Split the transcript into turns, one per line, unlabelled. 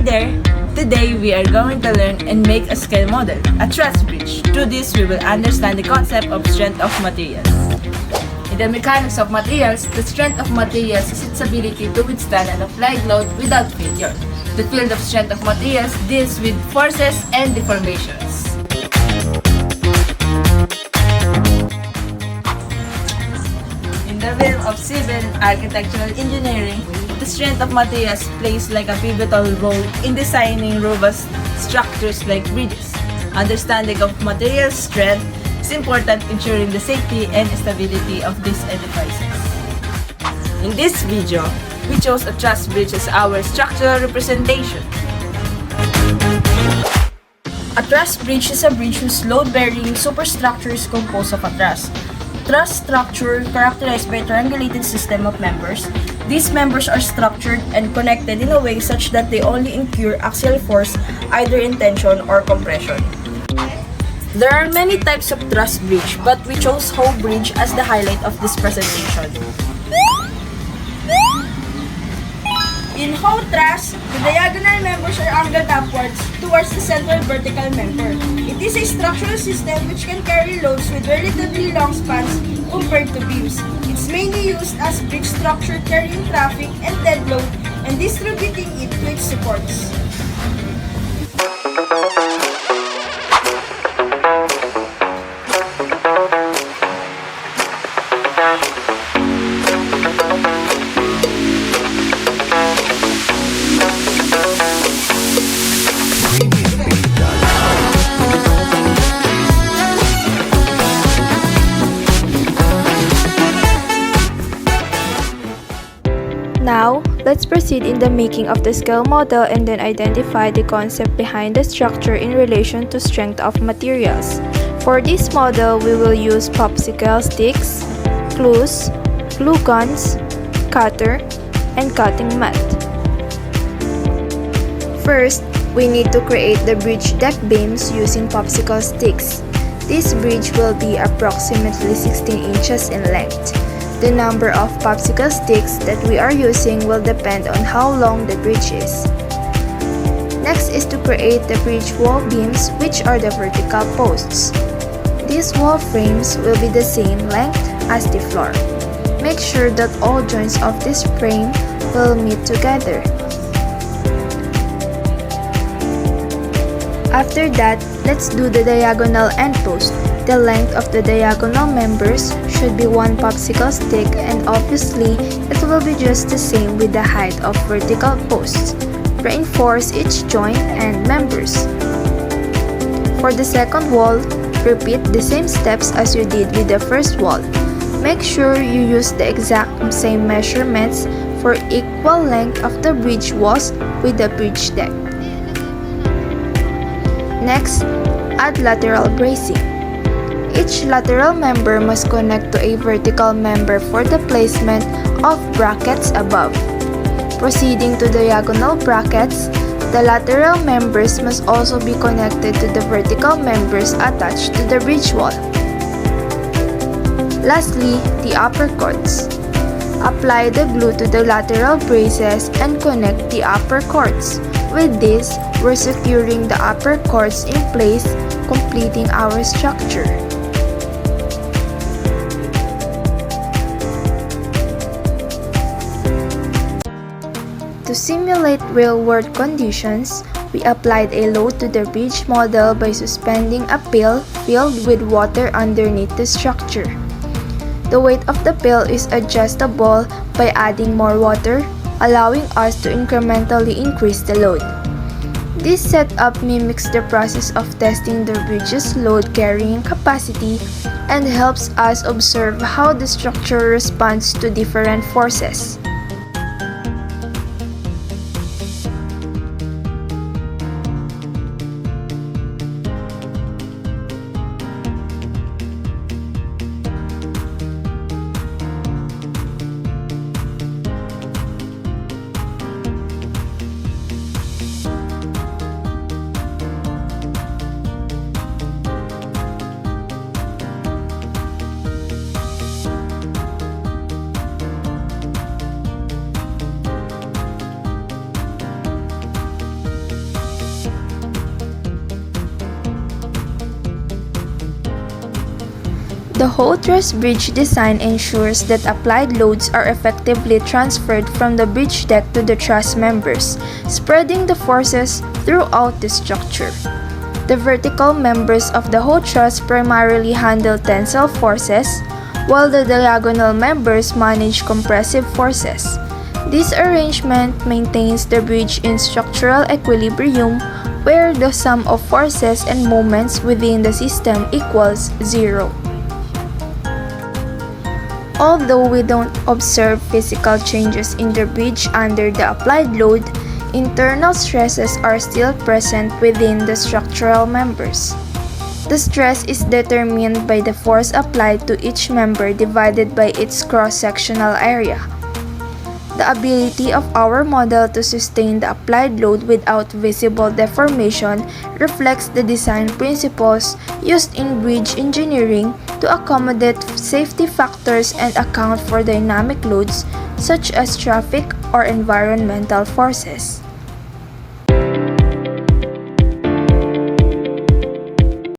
there! Today, we are going to learn and make a scale model, a truss bridge. Through this, we will understand the concept of strength of materials. In the mechanics of materials, the strength of materials is its ability to withstand an applied load without failure. The field of strength of materials deals with forces and deformations. In the realm of civil architectural engineering, the strength of materials plays like a pivotal role in designing robust structures like bridges. Understanding of material strength is important in ensuring the safety and stability of these edifices. In this video, we chose a truss bridge as our structural representation. A truss bridge is a bridge whose load-bearing superstructure is composed of a truss. Truss structure characterized by a triangulated system of members. These members are structured and connected in a way such that they only incur axial force either in tension or compression. There are many types of truss bridge, but we chose hoe bridge as the highlight of this presentation. In hoe truss, the diagonal members are angled upwards towards the central vertical member. It is a structural system which can carry loads with relatively long spans compared to beams. It's mainly used as bridge structure carrying traffic and dead load and distributing it to its supports.
Now, let's proceed in the making of the scale model and then identify the concept behind the structure in relation to strength of materials. For this model, we will use popsicle sticks, glues, glue guns, cutter, and cutting mat. First, we need to create the bridge deck beams using popsicle sticks. This bridge will be approximately 16 inches in length. The number of popsicle sticks that we are using will depend on how long the bridge is. Next is to create the bridge wall beams, which are the vertical posts. These wall frames will be the same length as the floor. Make sure that all joints of this frame will meet together. After that, let's do the diagonal end post. The length of the diagonal members should be 1 popsicle stick, and obviously, it will be just the same with the height of vertical posts. Reinforce each joint and members. For the second wall, repeat the same steps as you did with the first wall. Make sure you use the exact same measurements for equal length of the bridge walls with the bridge deck. Next, add lateral bracing. Each lateral member must connect to a vertical member for the placement of brackets above. Proceeding to diagonal brackets, the lateral members must also be connected to the vertical members attached to the bridge wall. Lastly, the upper chords. Apply the glue to the lateral braces and connect the upper chords. With this, we're securing the upper chords in place, completing our structure. To simulate real-world conditions, we applied a load to the bridge model by suspending a pail filled with water underneath the structure. The weight of the pail is adjustable by adding more water, allowing us to incrementally increase the load. This setup mimics the process of testing the bridge's load carrying capacity and helps us observe how the structure responds to different forces. The whole truss bridge design ensures that applied loads are effectively transferred from the bridge deck to the truss members, spreading the forces throughout the structure. The vertical members of the whole truss primarily handle tensile forces, while the diagonal members manage compressive forces. This arrangement maintains the bridge in structural equilibrium, where the sum of forces and moments within the system equals 0. Although we don't observe physical changes in the bridge under the applied load, internal stresses are still present within the structural members. The stress is determined by the force applied to each member divided by its cross-sectional area. The ability of our model to sustain the applied load without visible deformation reflects the design principles used in bridge engineering to accommodate safety factors and account for dynamic loads such as traffic or environmental forces.